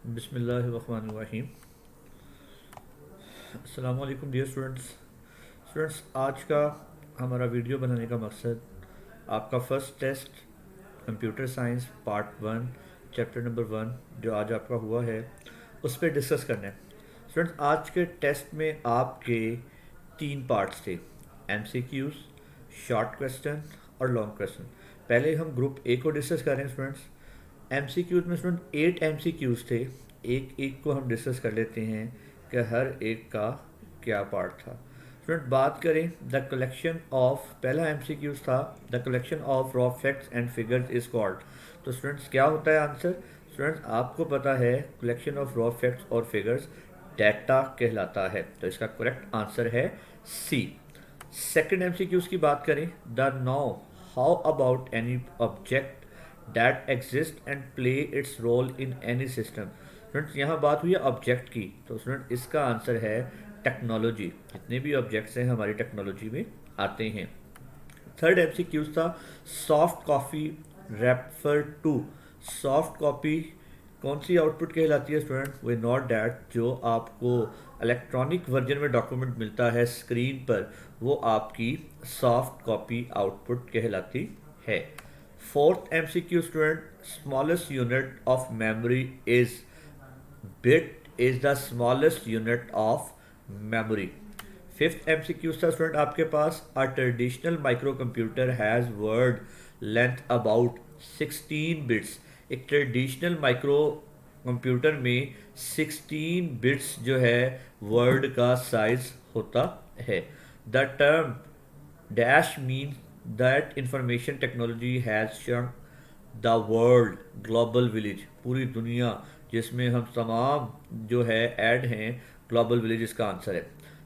बिस्मिल्लाहिर्रहमानिर्रहीम। अस्सलाम वालेकुम डियर स्टूडेंट्स। आज का हमारा वीडियो बनाने का मकसद आपका first test computer science part one chapter number one जो आज आपका हुआ है उस पर डिस्कस करना है। स्टूडेंट्स, आज के टेस्ट में आपके तीन पार्ट्स थे: एमसीक्यूज, शॉर्ट क्वेश्चन और लॉन्ग क्वेश्चन। पहले हम ग्रुप ए को डिस्कस कर रहे हैं स्टूडेंट्स। एमसीक्यूज में स्टूडेंट 8 एमसीक्यूज थे। एक एक को हम डिस्कस कर लेते हैं कि हर एक का क्या पार्ट था। स्टूडेंट, बात करें द कलेक्शन ऑफ, पहला एमसीक्यूज था the collection of raw facts and figures is called. तो स्टूडेंट्स क्या होता है आंसर? स्टूडेंट्स आपको पता है कलेक्शन ऑफ रॉ फैक्ट्स और फिगर्स डाटा कहलाता है, तो इसका करेक्ट आंसर है सी। सेकंड एमसीक्यूज की बात करें, the know how about any object that exist and play its role in any system। Students यहाँ बात हुई है ऑब्जेक्ट की, तो स्टूडेंट इसका आंसर है टेक्नोलॉजी। जितने भी ऑब्जेक्ट्स हैं हमारी टेक्नोलॉजी में आते हैं। थर्ड एमसीक्यूज था soft copy refer to. Soft copy कौन सी आउटपुट कहलाती है स्टूडेंट? वी नोट डैट जो आपको इलेक्ट्रॉनिक वर्जन में डॉक्यूमेंट मिलता है स्क्रीन पर, वो आपकी सॉफ्ट कॉपी आउटपुट कहलाती है। Fourth MCQ student, smallest unit of memory is, bit is the smallest unit of memory. Fifth MCQ था स्टूडेंट आपके पास, a traditional micro computer has word length about 16 bits. एक traditional micro computer में 16 bits जो है word का size होता है। The term dash mean that information technology has shrunk the world global village. पूरी दुनिया जिसमें हम तमाम जो है ऐड हैं, ग्लोबल विलेज इसका आंसर है।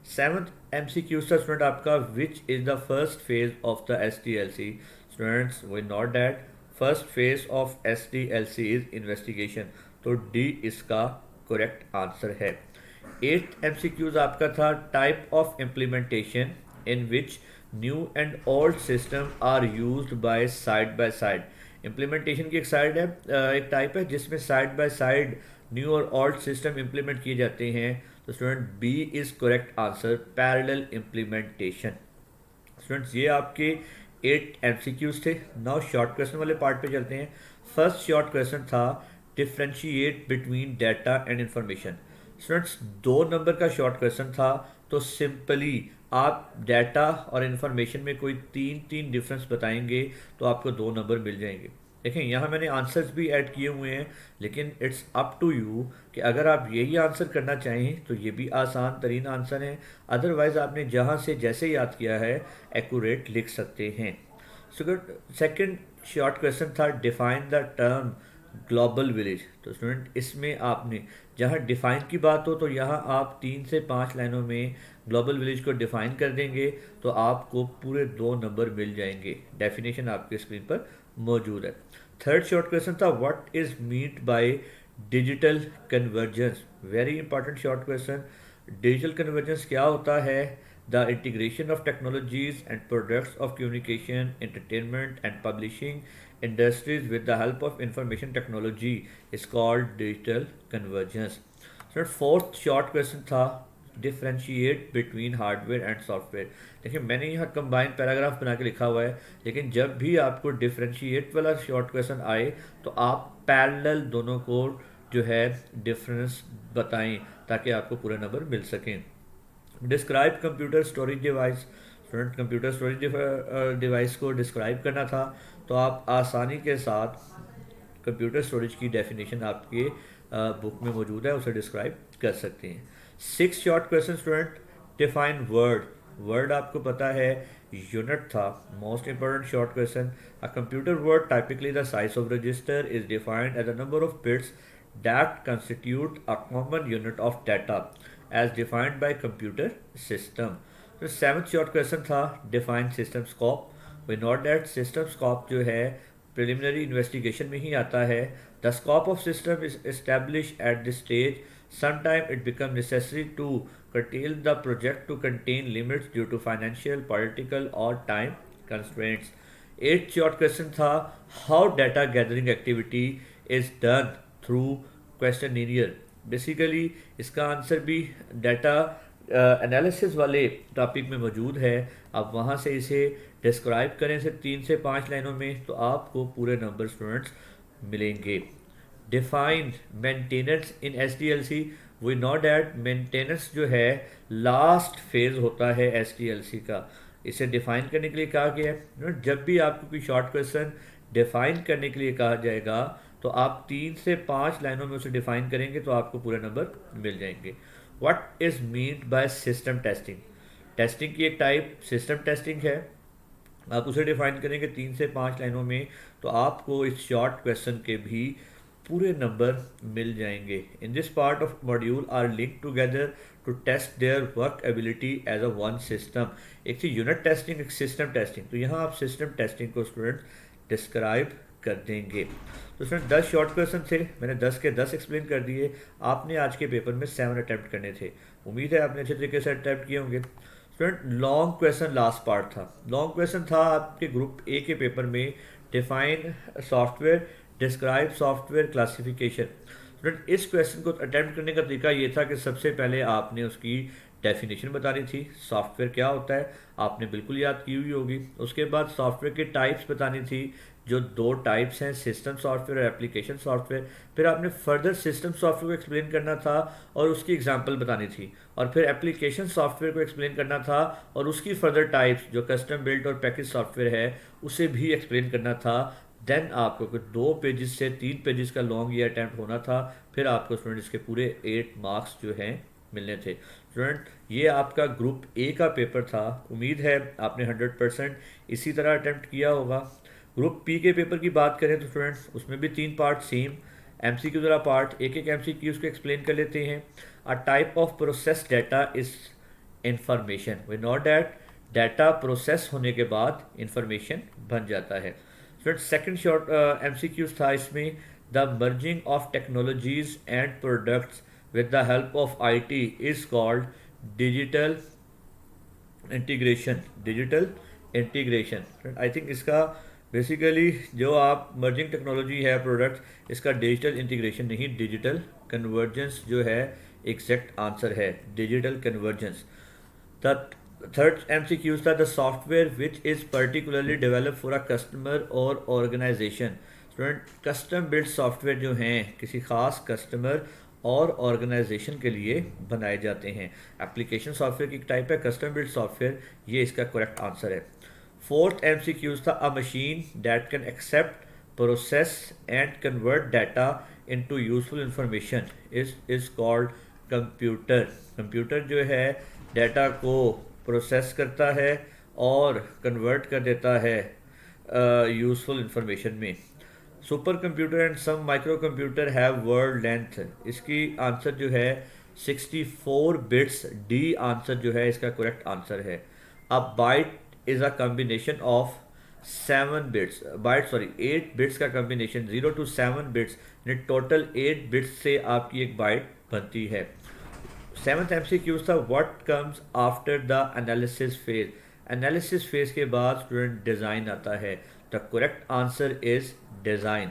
सेवन्थ एमसीक्यू स्टूडेंट आपका, which is the first phase of the SDLC. Students we note that first phase of SDLC is investigation, तो डी इसका करेक्ट आंसर है। एट एमसीक्यूज आपका था, type of implementation in which new and old system are used by side. Implementation की एक side है, एक type है जिसमें साइड बाय साइड न्यू और ओल्ड सिस्टम इम्प्लीमेंट किए जाते हैं। तो student B is correct answer, parallel implementation. Students ये आपके 8 एमसीक्यूज थे। नाउ शॉर्ट क्वेश्चन वाले पार्ट पे चलते हैं। फर्स्ट शॉर्ट क्वेश्चन था differentiate between data and information. Students 2 number का शॉर्ट क्वेश्चन था, तो सिंपली आप डाटा और इन्फॉर्मेशन में कोई तीन तीन डिफरेंस बताएंगे तो आपको 2 नंबर मिल जाएंगे। देखें यहाँ मैंने आंसर्स भी ऐड किए हुए हैं, लेकिन इट्स अप टू यू कि अगर आप यही आंसर करना चाहें तो ये भी आसान तरीन आंसर है। अदरवाइज आपने जहाँ से जैसे याद किया है एक्यूरेट लिख सकते हैं। सेकंड शॉर्ट क्वेश्चन था define the term global village. तो स्टूडेंट इसमें आपने जहाँ डिफाइन की बात हो तो यहाँ आप 3 से 5 लाइनों में ग्लोबल विलेज को डिफाइन कर देंगे तो आपको पूरे 2 नंबर मिल जाएंगे। डेफिनेशन आपके स्क्रीन पर मौजूद है। थर्ड शॉर्ट क्वेश्चन था what is meant by digital convergence. Very important short question. Digital convergence क्या होता है? The integration of technologies and products of communication, entertainment and publishing industries with the help of information technology is called digital convergence। Sir fourth short question था differentiate between hardware and software. देखिए मैंने यहाँ combine paragraph बना के लिखा हुआ है, लेकिन जब भी आपको डिफ्रेंशिएट वाला शॉर्ट क्वेश्चन आए तो आप पैरेलल दोनों को जो है डिफरेंस बताएं ताकि आपको पूरे नंबर मिल सकें। Describe computer storage device. Student computer storage device को डिस्क्राइब करना था तो आप आसानी के साथ कंप्यूटर स्टोरेज की डेफिनेशन आपके बुक में मौजूद है, उसे डिस्क्राइब कर सकते हैं। Six short question student, define word. Word आपको पता है यूनिट था। Most important short question, a computer word typically the size of register is defined as the number of bits that constitute a common unit of data as defined by computer system। तो seventh short question था define system scope. We note that system scope जो है preliminary investigation में ही आता है। The scope of system is establish at this stage, sometime it become necessary to curtail the project to contain limits due to financial, political or time constraints। Eight short question था how data gathering activity is done through questionnaire, basically इसका answer भी data analysis वाले topic में मौजूद है। आप वहाँ से इसे डिस्क्राइब करें से 3 से 5 लाइनों में तो आपको पूरे नंबर स्टूडेंट्स मिलेंगे। Define maintenance in S T L C. We know that maintenance जो है लास्ट फेज होता है एस टी एल सी का। इसे डिफाइन करने के लिए कहा गया है। जब भी आपको कोई शॉर्ट क्वेश्चन डिफाइन करने के लिए कहा जाएगा तो आप 3 से 5 लाइनों में उसे डिफाइन करेंगे तो आपको पूरे नंबर मिल जाएंगे। What is mean by system testing? Testing की एक टाइप सिस्टम टेस्टिंग है। आप उसे डिफाइन करेंगे 3 से 5 लाइनों में तो आपको इस शॉर्ट क्वेश्चन के भी पूरे नंबर मिल जाएंगे। In this part of module are link together to test their workability as a one system. एक थी यूनिट टेस्टिंग, एक सिस्टम टेस्टिंग। तो यहाँ आप सिस्टम टेस्टिंग को स्टूडेंट डिस्क्राइब कर देंगे। तो स्टूडेंट 10 शॉर्ट क्वेश्चन थे, मैंने 10 के 10 एक्सप्लेन कर दिए। आपने आज के पेपर में 7 अटैम्प्ट करने थे। उम्मीद है आपने अच्छे तरीके से अटैम्प्ट किए होंगे। Student long question last part था। लॉन्ग क्वेश्चन था आपके ग्रुप ए के पेपर में, define software, describe software classification. Student इस क्वेश्चन को अटैम्प्ट करने का तरीका ये था कि सबसे पहले आपने उसकी डेफिनेशन बतानी थी, सॉफ्टवेयर क्या होता है आपने बिल्कुल याद की हुई होगी। उसके बाद सॉफ्टवेयर के टाइप्स बतानी थी, जो 2 टाइप्स हैं, सिस्टम सॉफ्टवेयर और एप्लीकेशन सॉफ्टवेयर। फिर आपने फर्दर सिस्टम सॉफ्टवेयर को एक्सप्लेन करना था और उसकी एग्जांपल बतानी थी। और फिर एप्लीकेशन सॉफ्टवेयर को एक्सप्लेन करना था और उसकी फर्दर टाइप्स जो कस्टम बिल्ट और पैकेज सॉफ्टवेयर है उसे भी एक्सप्लेन करना था। देन आपको कुछ 2 पेजेस से 3 पेजेस का लॉन्ग ये अटैम्प्ट होना था। फिर आपको स्टूडेंट इसके पूरे 8 मार्क्स जो हैं मिलने थे। स्टूडेंट ये आपका ग्रुप ए का पेपर था। उम्मीद है आपने 100% इसी तरह अटैम्प्ट किया होगा। ग्रुप पी के पेपर की बात करें तो स्टूडेंट्स उसमें भी 3 पार्ट सेम एमसीक्यू वाला पार्ट, एक एमसीक्यू उसको एक्सप्लेन कर लेते हैं। A type of process data is information. We know that data process होने के बाद इंफॉर्मेशन बन जाता है। स्टूडेंट सेकंड शॉर्ट एमसीक्यूज था इसमें, the merging of technologies and products with the help of IT is called digital integration। Digital integration I think इसका basically जो आप मर्जिंग टेक्नोलॉजी है प्रोडक्ट, इसका डिजिटल इंटीग्रेशन नहीं, डिजिटल कन्वर्जेंस जो है एग्जैक्ट आंसर है, digital convergence. The third MCQs था, the software which is particularly develop for a customer और organisation. Student custom build software जो हैं किसी खास कस्टमर और ऑर्गेनाइजेशन के लिए बनाए जाते हैं। एप्लीकेशन सॉफ्टवेयर की टाइप है कस्टम बिल्ड सॉफ्टवेयर, ये इसका करेक्ट आंसर है। फोर्थ एमसीक्यूज था, a machine that can accept, process and convert data into useful information is called computer. Computer जो है डाटा को प्रोसेस करता है और कन्वर्ट कर देता है यूजफुल इंफॉर्मेशन में। Supercomputer and some microcomputer have word length. इसकी आंसर जो है 64 बिट्स, डी आंसर जो है इसका करेक्ट आंसर है। अब byte is a combination of 7 bits, byte sorry 8 bits का combination, 0 to 7 bits, total 8 bits से आपकी एक बाइट बनती है। 7th एमसीक्यूज था, what comes after the analysis phase. Analysis phase के बाद स्टूडेंट डिज़ाइन आता है। The correct answer is design.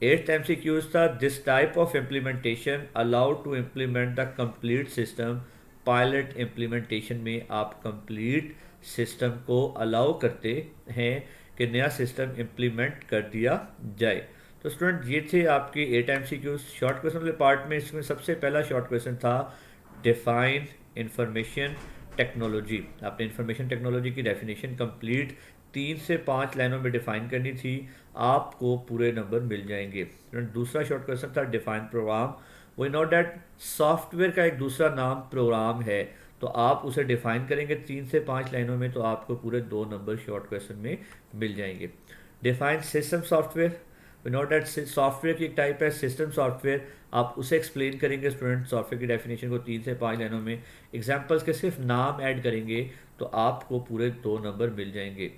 8th MCQs था, this type of implementation allowed to implement the complete system. Pilot implementation में आप complete system को allow करते हैं कि नया सिस्टम इम्प्लीमेंट कर दिया जाए। तो स्टूडेंट ये थे आपके 8 एमसीक्यूज। शॉर्ट क्वेश्चन वाले पार्ट में इसमें सबसे पहला शॉर्ट क्वेश्चन था, डिफाइन इंफॉर्मेशन टेक्नोलॉजी। आपने इंफॉर्मेशन टेक्नोलॉजी की डेफिनेशन कंप्लीट 3 से 5 लाइनों में डिफाइन करनी थी, आपको पूरे नंबर मिल जाएंगे। दूसरा शॉर्ट क्वेश्चन था, define program. We know that software का एक दूसरा नाम प्रोग्राम है, तो आप उसे डिफाइन करेंगे 3 से 5 लाइनों में तो आपको पूरे 2 नंबर शॉर्ट क्वेश्चन में मिल जाएंगे। Define system software. We know that software की एक टाइप है सिस्टम सॉफ्टवेयर, आप उसे एक्सप्लेन करेंगे स्टूडेंट सॉफ्टवेयर की डेफिनेशन को 3 से 5 लाइनों में। एग्जाम्पल्स के सिर्फ नाम ऐड करेंगे तो आपको पूरे 2 नंबर मिल जाएंगे।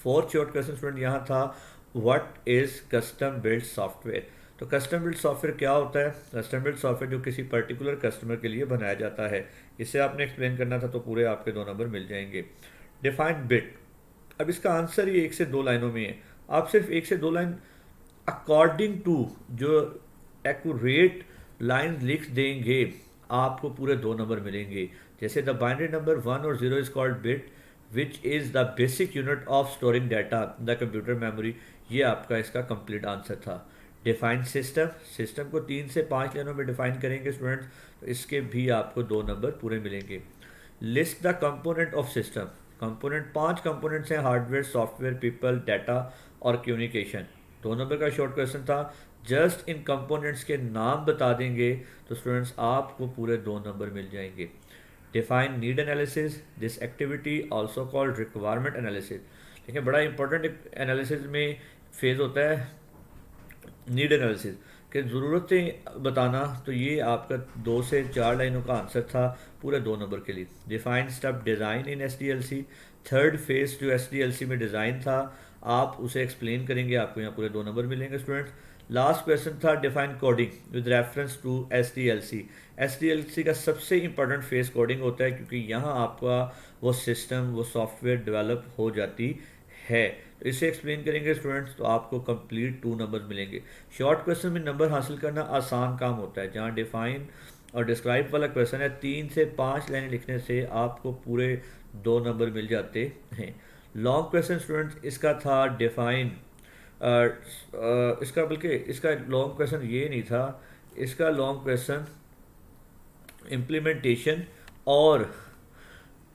फोर्थ शॉर्ट क्वेश्चन स्टूडेंट यहाँ था, what is custom build software. तो कस्टम बिल्ड सॉफ्टवेयर क्या होता है? कस्टम बिल्ड सॉफ्टवेयर जो किसी पर्टिकुलर कस्टमर के लिए बनाया जाता है, इसे आपने एक्सप्लेन करना था तो पूरे आपके 2 नंबर मिल जाएंगे। Define bit. अब इसका आंसर ये 1 से 2 लाइनों में है, आप सिर्फ 1 से 2 लाइन अकॉर्डिंग टू जो एक्यूरेट लाइन लिख देंगे आपको पूरे 2 नंबर मिलेंगे। जैसे द बाइनरी नंबर 1 और 0 is called bit which is the basic unit of storing data the computer memory. ये आपका इसका कंप्लीट आंसर था। डिफाइन सिस्टम, सिस्टम को 3 से 5 लाइनों में डिफाइन करेंगे स्टूडेंट्स, तो इसके भी आपको 2 नंबर पूरे मिलेंगे। List the component of system, component 5 components हैं, हार्डवेयर, सॉफ्टवेयर, पीपल, डाटा और कम्युनिकेशन। 2 नंबर का शॉर्ट क्वेश्चन था। जस्ट इन कंपोनेंट्स के नाम बता देंगे तो स्टूडेंट्स आपको पूरे 2 नंबर मिल जाएंगे। Define need analysis, this activity also called requirement analysis. देखिए बड़ा इंपॉर्टेंट एनालिसिस में फेज होता है नीड एनालिसिस कि ज़रूरतें बताना, तो ये आपका 2 से 4 लाइनों का आंसर था पूरे 2 नंबर के लिए। Define step design in SDLC, third phase जो SDLC में डिज़ाइन था आप उसे एक्सप्लेन करेंगे, आपको यहाँ पूरे 2 नंबर मिलेंगे स्टूडेंट्स। लास्ट क्वेश्चन था define coding with reference to SDLC। SDLC का सबसे इंपॉर्टेंट फेस कोडिंग होता है क्योंकि यहाँ आपका वो सिस्टम वो सॉफ्टवेयर डेवलप हो जाती है, तो इसे एक्सप्लेन करेंगे स्टूडेंट्स तो आपको कंप्लीट 2 नंबर मिलेंगे। शॉर्ट क्वेश्चन में नंबर हासिल करना आसान काम होता है, जहाँ डिफाइन और डिस्क्राइब वाला क्वेश्चन है 3 से 5 लाइनें लिखने से आपको पूरे 2 नंबर मिल जाते हैं। लॉन्ग क्वेश्चन स्टूडेंट्स इसका था डिफाइन, इसका बल्कि इसका लॉन्ग क्वेश्चन ये नहीं था, इसका लॉन्ग क्वेश्चन इम्प्लीमेंटेशन और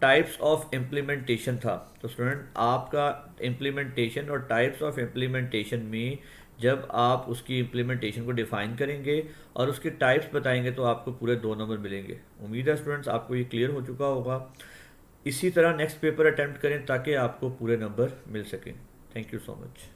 टाइप्स ऑफ इम्प्लीमेंटेशन था। तो स्टूडेंट आपका इम्प्लीमेंटेशन और टाइप्स ऑफ इम्प्लीमेंटेशन में जब आप उसकी इम्प्लीमेंटेशन को डिफाइन करेंगे और उसके टाइप्स बताएंगे तो आपको पूरे 2 नंबर मिलेंगे। उम्मीद है स्टूडेंट्स आपको ये क्लियर हो चुका होगा। इसी तरह नेक्स्ट पेपर अटेम्प्ट करें ताकि आपको पूरे नंबर मिल सकें। Thank you so much.